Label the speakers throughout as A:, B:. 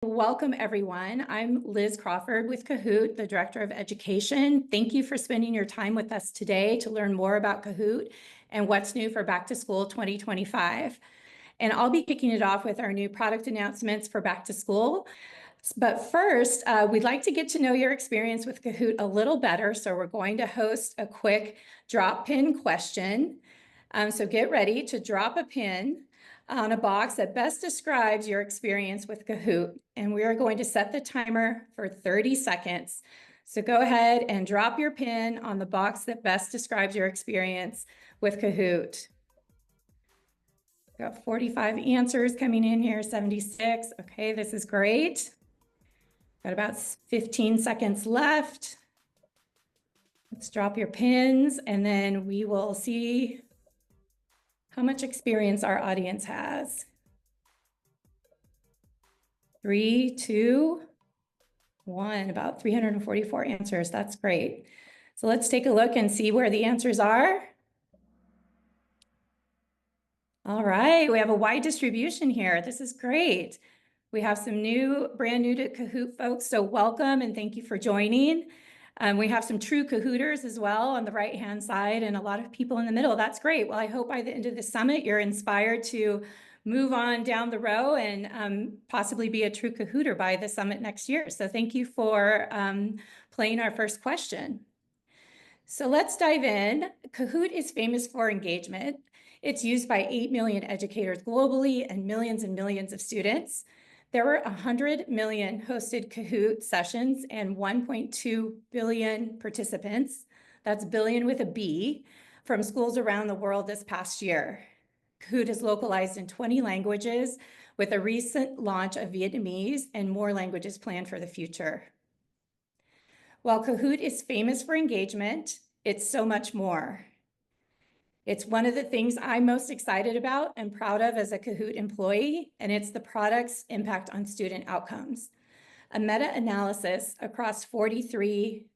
A: Welcome, everyone. I'm Liz Crawford with Kahoot, the Director of Education. Thank you for spending your time with us today to learn more about Kahoot and what's new for Back to School 2025. And I'll be kicking it off with our new product announcements for Back to School. But first, we'd like to get to know your experience with Kahoot a little better. So we're going to host a quick drop pin question. So get ready to drop a pin on a box that best describes your experience with Kahoot. And we are going to set the timer for 30 seconds. So go ahead and drop your pin on the box that best describes your experience with Kahoot. Got 45 answers coming in here, 76. Okay, this is great. Got about 15 seconds left. Let's drop your pins and then we will see how much experience our audience has. 3, 2, 1, about 344 answers. That's great. So let's take a look and see where the answers are. All right, we have a wide distribution here. This is great. We have some brand new to Kahoot folks, so welcome and thank you for joining. We have some true Kahooters as well on the right-hand side and a lot of people in the middle. That's great. Well, I hope by the end of the summit, you're inspired to move on down the row and possibly be a true Kahooter by the summit next year. So thank you for playing our first question. So let's dive in. Kahoot is famous for engagement. It's used by 8 million educators globally and millions of students. There were 100 million hosted Kahoot sessions and 1.2 billion participants, that's billion with a B, from schools around the world this past year. Kahoot is localized in 20 languages with a recent launch of Vietnamese and more languages planned for the future. While Kahoot is famous for engagement, it's so much more. It's one of the things I'm most excited about and proud of as a Kahoot employee, and it's the product's impact on student outcomes. A meta-analysis across 43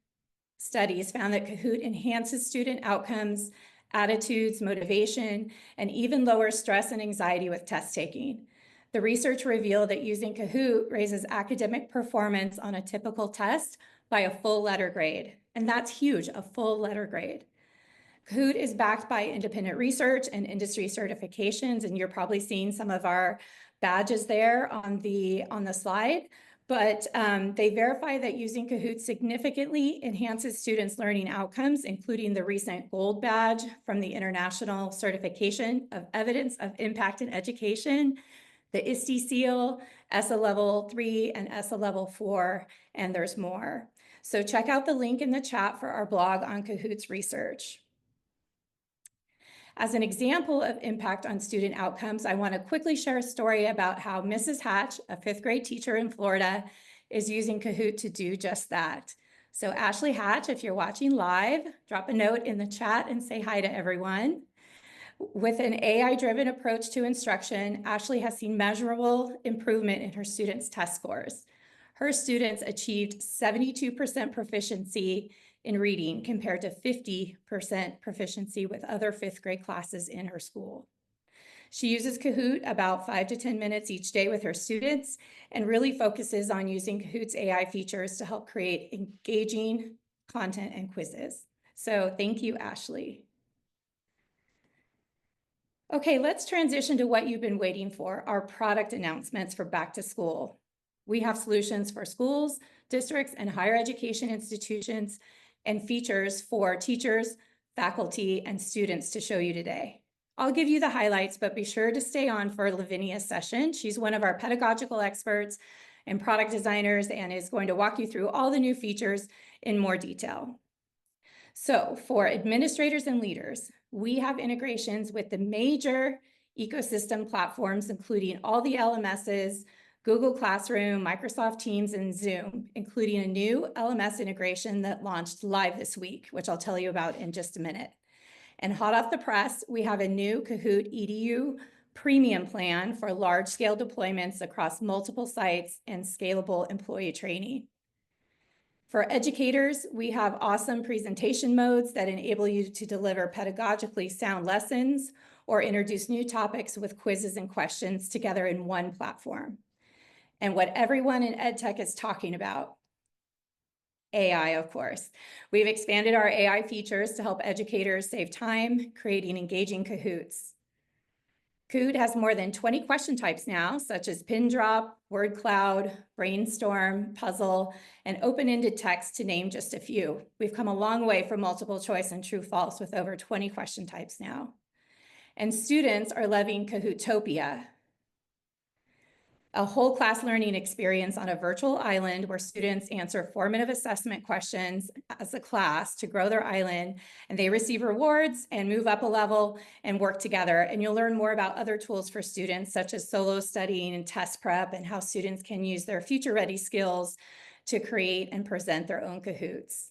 A: studies found that Kahoot enhances student outcomes, attitudes, motivation, and even lowers stress and anxiety with test taking. The research revealed that using Kahoot raises academic performance on a typical test by a full letter grade, and that's huge, a full letter grade. Kahoot is backed by independent research and industry certifications, and you're probably seeing some of our badges there on the slide, but they verify that using Kahoot significantly enhances students' learning outcomes, including the recent gold badge from the International Certification of Evidence of Impact in Education, the ISTE seal, ESSA Level 3 and ESSA Level 4, and there's more. So check out the link in the chat for our blog on Kahoot's research. As an example of impact on student outcomes, I want to quickly share a story about how Mrs. Hatch, a 5th grade teacher in Florida, is using Kahoot to do just that. So Ashley Hatch, if you're watching live, drop a note in the chat and say hi to everyone. With an AI-driven approach to instruction, Ashley has seen measurable improvement in her students' test scores. Her students achieved 72% proficiency in reading compared to 50% proficiency with other 5th grade classes in her school. She uses Kahoot about 5 to 10 minutes each day with her students and really focuses on using Kahoot's AI features to help create engaging content and quizzes. So thank you, Ashley. Okay, let's transition to what you've been waiting for, our product announcements for back to school. We have solutions for schools, districts, and higher education institutions and features for teachers, faculty, and students to show you today. I'll give you the highlights, but be sure to stay on for Lavinia's session. She's one of our pedagogical experts and product designers and is going to walk you through all the new features in more detail. So for administrators and leaders, we have integrations with the major ecosystem platforms, including all the LMSs, Google Classroom, Microsoft Teams, and Zoom, including a new LMS integration that launched live this week, which I'll tell you about in just a minute. And hot off the press, we have a new Kahoot EDU premium plan for large-scale deployments across multiple sites and scalable employee training. For educators, we have awesome presentation modes that enable you to deliver pedagogically sound lessons or introduce new topics with quizzes and questions together in one platform. And what everyone in EdTech is talking about, AI, of course. We've expanded our AI features to help educators save time, creating engaging Kahoots. Kahoot has more than 20 question types now, such as pin drop, word cloud, brainstorm, puzzle, and open-ended text, to name just a few. We've come a long way from multiple choice and true false with over 20 question types now. And students are loving Kahootopia, a whole class learning experience on a virtual island where students answer formative assessment questions as a class to grow their island, and they receive rewards and move up a level and work together. And you'll learn more about other tools for students, such as solo studying and test prep, and how students can use their future-ready skills to create and present their own Kahoots.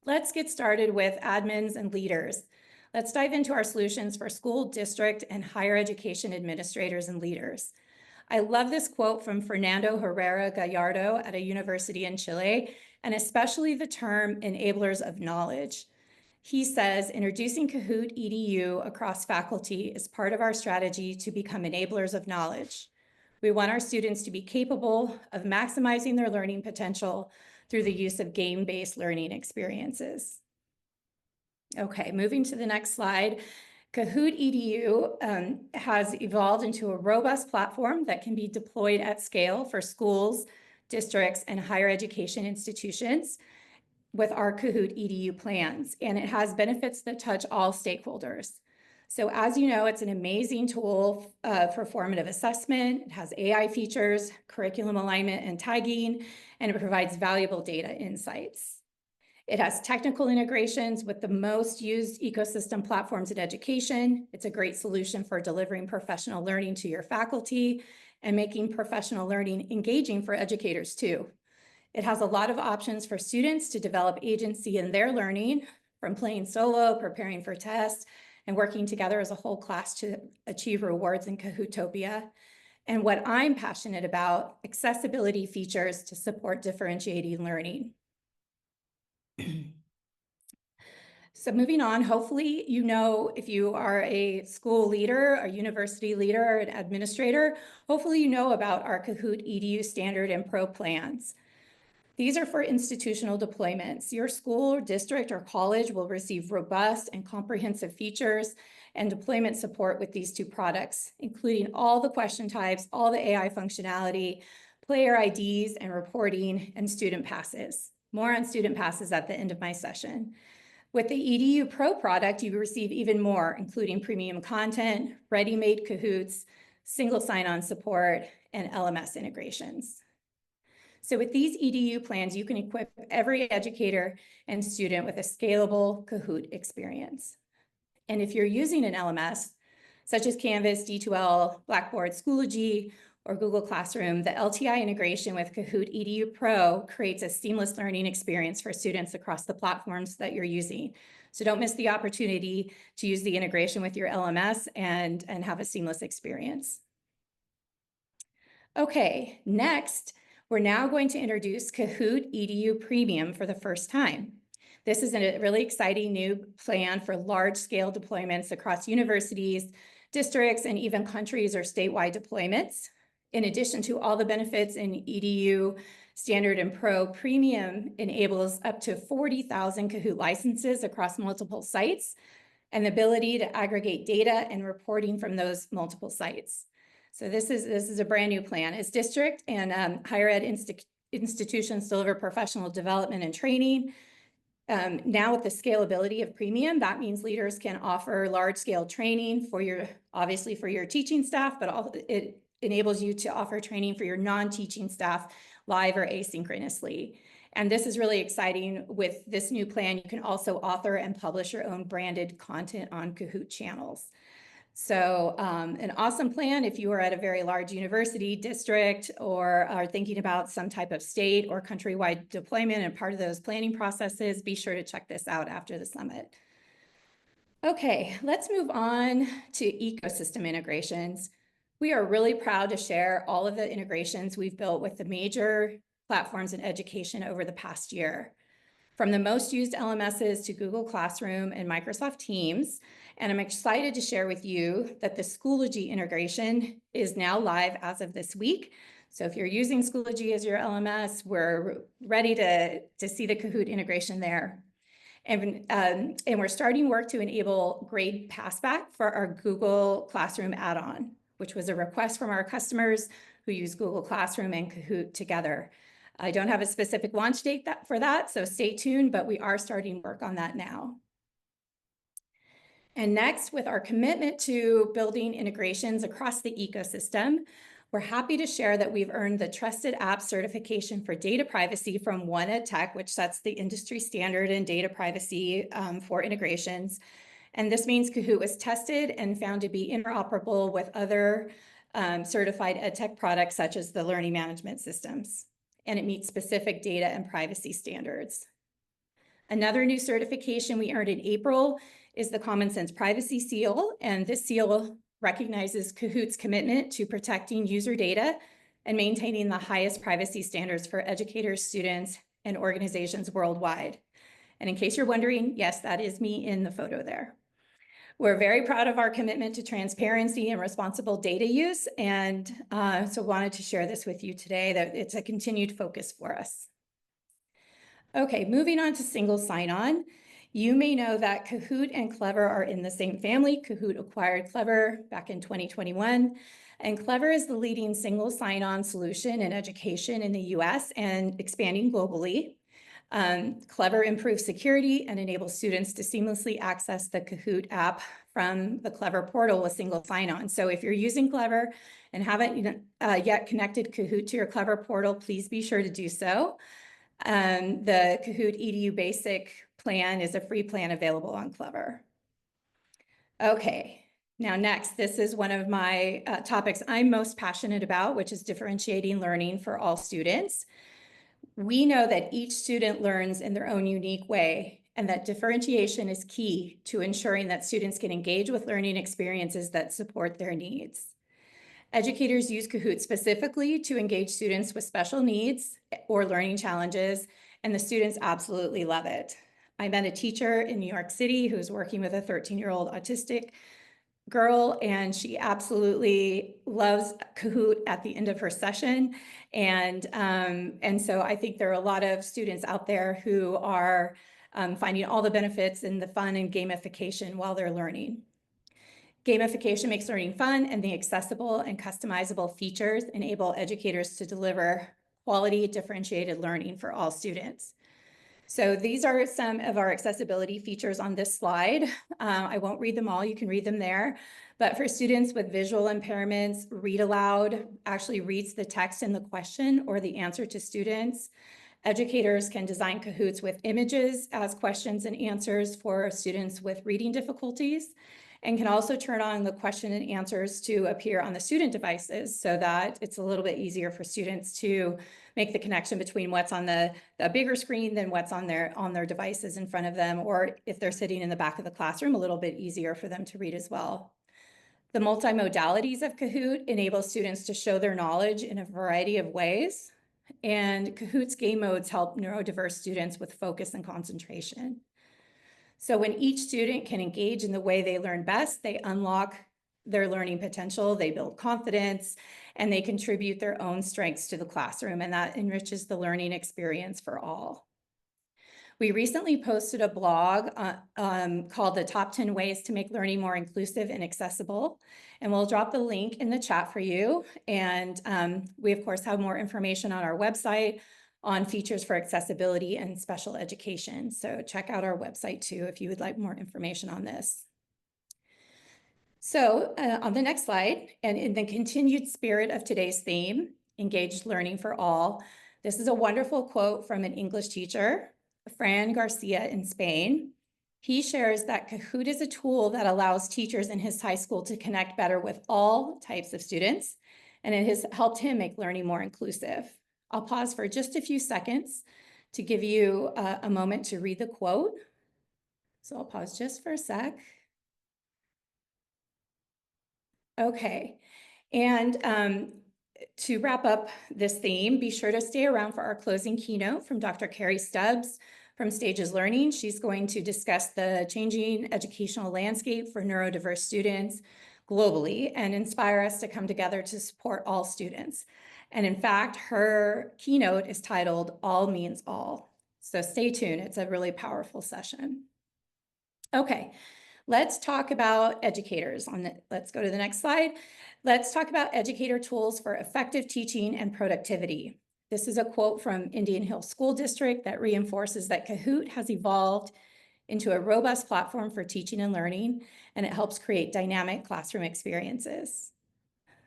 A: Let's get started with admins and leaders. Let's dive into our solutions for school, district, and higher education administrators and leaders. I love this quote from Fernando Herrera Gallardo at a university in Chile, and especially the term enablers of knowledge. He says, introducing Kahoot EDU across faculty is part of our strategy to become enablers of knowledge. We want our students to be capable of maximizing their learning potential through the use of game-based learning experiences. Okay, moving to the next slide. Kahoot EDU has evolved into a robust platform that can be deployed at scale for schools, districts, and higher education institutions with our Kahoot EDU plans, and it has benefits that touch all stakeholders. So as you know, it's an amazing tool for formative assessment. It has AI features, curriculum alignment and tagging, and it provides valuable data insights. It has technical integrations with the most used ecosystem platforms in education. It's a great solution for delivering professional learning to your faculty and making professional learning engaging for educators too. It has a lot of options for students to develop agency in their learning, from playing solo, preparing for tests, and working together as a whole class to achieve rewards in Kahootopia. And what I'm passionate about, accessibility features to support differentiating learning. So moving on, hopefully, you know, if you are a school leader, a university leader, or an administrator, hopefully you know about our Kahoot EDU Standard and Pro plans. These are for institutional deployments. Your school, district, or college will receive robust and comprehensive features and deployment support with these two products, including all the question types, all the AI functionality, player IDs and reporting, and student passes. More on student passes at the end of my session. With the EDU Pro product, you receive even more, including premium content, ready-made Kahoots, single sign-on support, and LMS integrations. So with these EDU plans, you can equip every educator and student with a scalable Kahoot experience. And if you're using an LMS, such as Canvas, D2L, Blackboard, Schoology, or Google Classroom, the LTI integration with Kahoot EDU Pro creates a seamless learning experience for students across the platforms that you're using. So don't miss the opportunity to use the integration with your LMS and have a seamless experience. Okay, next, we're now going to introduce Kahoot EDU Premium for the first time. This is a really exciting new plan for large-scale deployments across universities, districts, and even countries or statewide deployments. In addition to all the benefits in EDU Standard and Pro, Premium enables up to 40,000 Kahoot licenses across multiple sites and the ability to aggregate data and reporting from those multiple sites. So this is a brand new plan. As district and higher ed institutions deliver professional development and training, now with the scalability of Premium, that means leaders can offer large-scale training for obviously for your teaching staff, but it enables you to offer training for your non-teaching staff live or asynchronously. And this is really exciting. With this new plan, you can also author and publish your own branded content on Kahoot channels. So an awesome plan if you are at a very large university, district, or are thinking about some type of state or countrywide deployment and part of those planning processes. Be sure to check this out after the summit. Okay, let's move on to ecosystem integrations. We are really proud to share all of the integrations we've built with the major platforms in education over the past year. From the most used LMSs to Google Classroom and Microsoft Teams, And I'm excited to share with you that the Schoology integration is now live as of this week. So if you're using Schoology as your LMS, we're ready to see the Kahoot integration there. And we're starting work to enable grade passback for our Google Classroom add-on, which was a request from our customers who use Google Classroom and Kahoot together. I don't have a specific launch date for that, so stay tuned, but we are starting work on that now. And next, with our commitment to building integrations across the ecosystem, we're happy to share that we've earned the Trusted App Certification for Data Privacy from One Ed Tech, which sets the industry standard in data privacy for integrations. And this means Kahoot was tested and found to be interoperable with other certified EdTech products, such as the learning management systems. And it meets specific data and privacy standards. Another new certification we earned in April is the Common Sense Privacy Seal, and this seal recognizes Kahoot's commitment to protecting user data and maintaining the highest privacy standards for educators, students, and organizations worldwide. And in case you're wondering, yes, that is me in the photo there. We're very proud of our commitment to transparency and responsible data use, and so wanted to share this with you today, that it's a continued focus for us. Okay, moving on to single sign-on. You may know that Kahoot and Clever are in the same family. Kahoot acquired Clever back in 2021, and Clever is the leading single sign-on solution in education in the US and expanding globally. Clever improves security and enables students to seamlessly access the Kahoot app from the Clever portal with single sign-on. So if you're using Clever and haven't yet connected Kahoot to your Clever portal, please be sure to do so. The Kahoot EDU Basic plan is a free plan available on Clever. Okay, now next, this is one of my topics I'm most passionate about, which is differentiating learning for all students. We know that each student learns in their own unique way, and that differentiation is key to ensuring that students can engage with learning experiences that support their needs. Educators use Kahoot specifically to engage students with special needs or learning challenges, and the students absolutely love it. I met a teacher in New York City who's working with a 13-year-old autistic girl, and she absolutely loves Kahoot at the end of her session. And so I think there are a lot of students out there who are finding all the benefits and the fun and gamification while they're learning. Gamification makes learning fun, and the accessible and customizable features enable educators to deliver quality, differentiated learning for all students. So these are some of our accessibility features on this slide. I won't read them all, you can read them there. But for students with visual impairments, Read Aloud actually reads the text in the question or the answer to students. Educators can design Kahoots with images as questions and answers for students with reading difficulties, and can also turn on the question and answers to appear on the student devices so that it's a little bit easier for students to make the connection between what's on the bigger screen than what's on their devices in front of them, or if they're sitting in the back of the classroom, a little bit easier for them to read as well. The multimodalities of Kahoot enable students to show their knowledge in a variety of ways, and Kahoot's game modes help neurodiverse students with focus and concentration. So when each student can engage in the way they learn best, they unlock their learning potential, they build confidence, and they contribute their own strengths to the classroom, and that enriches the learning experience for all. We recently posted a blog called The Top 10 Ways to Make Learning More Inclusive and Accessible, and we'll drop the link in the chat for you. And we, of course, have more information on our website on features for accessibility and special education. So check out our website too if you would like more information on this. So on the next slide, and in the continued spirit of today's theme, engaged learning for all, this is a wonderful quote from an English teacher, Fran Garcia in Spain. He shares that Kahoot is a tool that allows teachers in his high school to connect better with all types of students, and it has helped him make learning more inclusive. I'll pause for just a few seconds to give you a moment to read the quote. So I'll pause just for a sec. Okay, and to wrap up this theme, be sure to stay around for our closing keynote from Dr. Carrie Stubbs from Stages Learning. She's going to discuss the changing educational landscape for neurodiverse students globally and inspire us to come together to support all students. And in fact, her keynote is titled All Means All. So stay tuned, it's a really powerful session. Okay, let's talk about educators. Let's go to the next slide. Let's talk about educator tools for effective teaching and productivity. This is a quote from Indian Hill School District that reinforces that Kahoot has evolved into a robust platform for teaching and learning, and it helps create dynamic classroom experiences.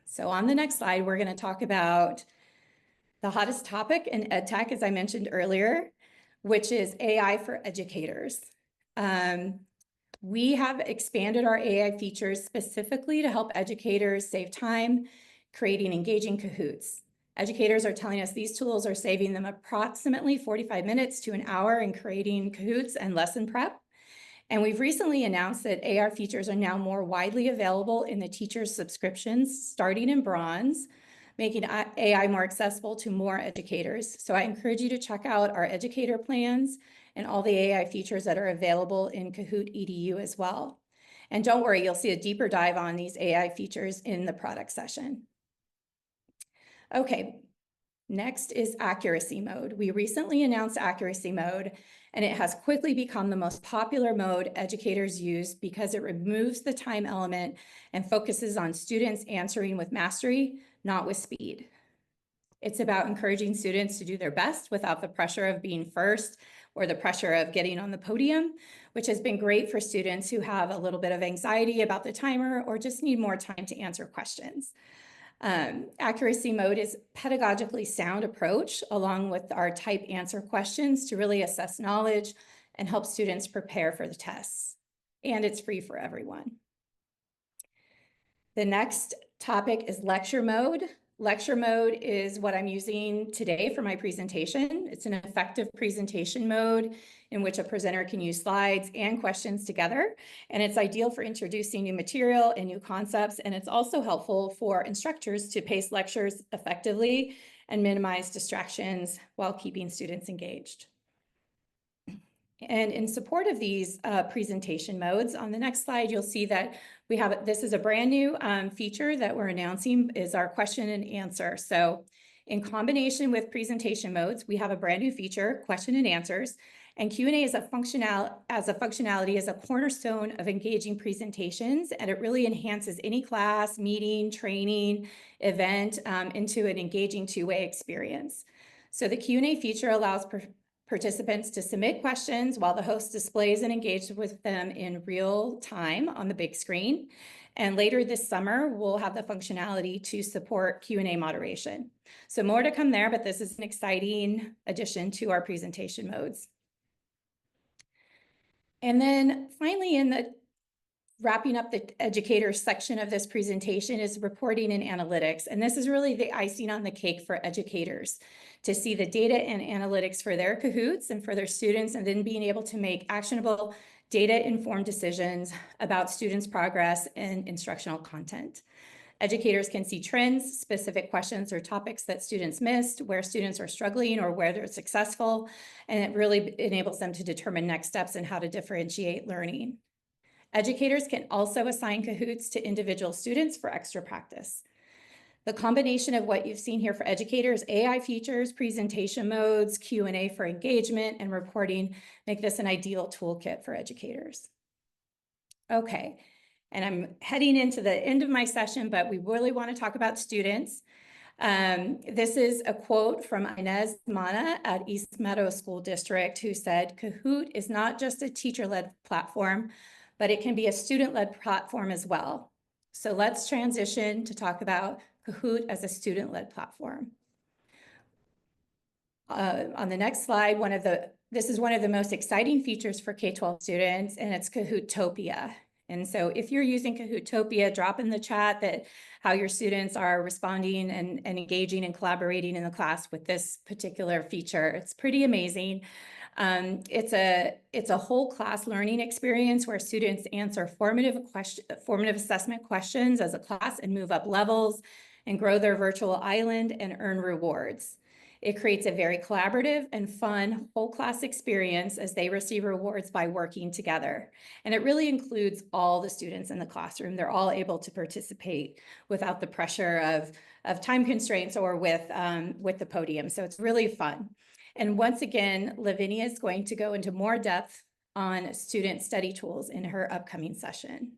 A: So on the next slide, we're going to talk about the hottest topic in EdTech, as I mentioned earlier, which is AI for educators. We have expanded our AI features specifically to help educators save time creating engaging Kahoots. Educators are telling us these tools are saving them approximately 45 minutes to an hour in creating Kahoots and lesson prep. And we've recently announced that AI features are now more widely available in the teacher's subscriptions, starting in Bronze, making AI more accessible to more educators. So I encourage you to check out our educator plans and all the AI features that are available in Kahoot EDU as well. And don't worry, you'll see a deeper dive on these AI features in the product session. Okay, next is accuracy mode. We recently announced accuracy mode, and it has quickly become the most popular mode educators use because it removes the time element and focuses on students answering with mastery, not with speed. It's about encouraging students to do their best without the pressure of being first or the pressure of getting on the podium, which has been great for students who have a little bit of anxiety about the timer or just need more time to answer questions. Accuracy mode is a pedagogically sound approach along with our type answer questions to really assess knowledge and help students prepare for the tests. And it's free for everyone. The next topic is lecture mode. Lecture mode is what I'm using today for my presentation. It's an effective presentation mode in which a presenter can use slides and questions together. And it's ideal for introducing new material and new concepts. And it's also helpful for instructors to pace lectures effectively and minimize distractions while keeping students engaged. And in support of these presentation modes, on the next slide, you'll see that we have, this is a brand new feature that we're announcing is our question and answer. So in combination with presentation modes, we have a brand new feature, question and answers, and Q&A is a functionality as a cornerstone of engaging presentations, and it really enhances any class, meeting, training, event into an engaging two-way experience. So the Q&A feature allows participants to submit questions while the host displays and engages with them in real time on the big screen. And later this summer, we'll have the functionality to support Q&A moderation. So more to come there, but this is an exciting addition to our presentation modes. And then finally, in the wrapping up the educator section of this presentation is reporting and analytics. And this is really the icing on the cake for educators to see the data and analytics for their Kahoots and for their students, and then being able to make actionable data-informed decisions about students' progress and instructional content. Educators can see trends, specific questions or topics that students missed, where students are struggling or where they're successful, and it really enables them to determine next steps and how to differentiate learning. Educators can also assign Kahoots to individual students for extra practice. The combination of what you've seen here for educators, AI features, presentation modes, Q&A for engagement, and reporting make this an ideal toolkit for educators. Okay, and I'm heading into the end of my session, but we really want to talk about students. This is a quote from Inez Mana at East Meadow School District, who said, "Kahoot is not just a teacher-led platform, but it can be a student-led platform as well." So let's transition to talk about Kahoot as a student-led platform. On the next slide, this is one of the most exciting features for K-12 students, and it's Kahootopia. And so if you're using Kahootopia, drop in the chat that how your students are responding and engaging and collaborating in the class with this particular feature. It's pretty amazing. It's a whole class learning experience where students answer formative assessment questions as a class and move up levels and grow their virtual island and earn rewards. It creates a very collaborative and fun whole class experience as they receive rewards by working together. And it really includes all the students in the classroom. They're all able to participate without the pressure of time constraints or with the podium. So it's really fun. And once again, Lavinia is going to go into more depth on student study tools in her upcoming session.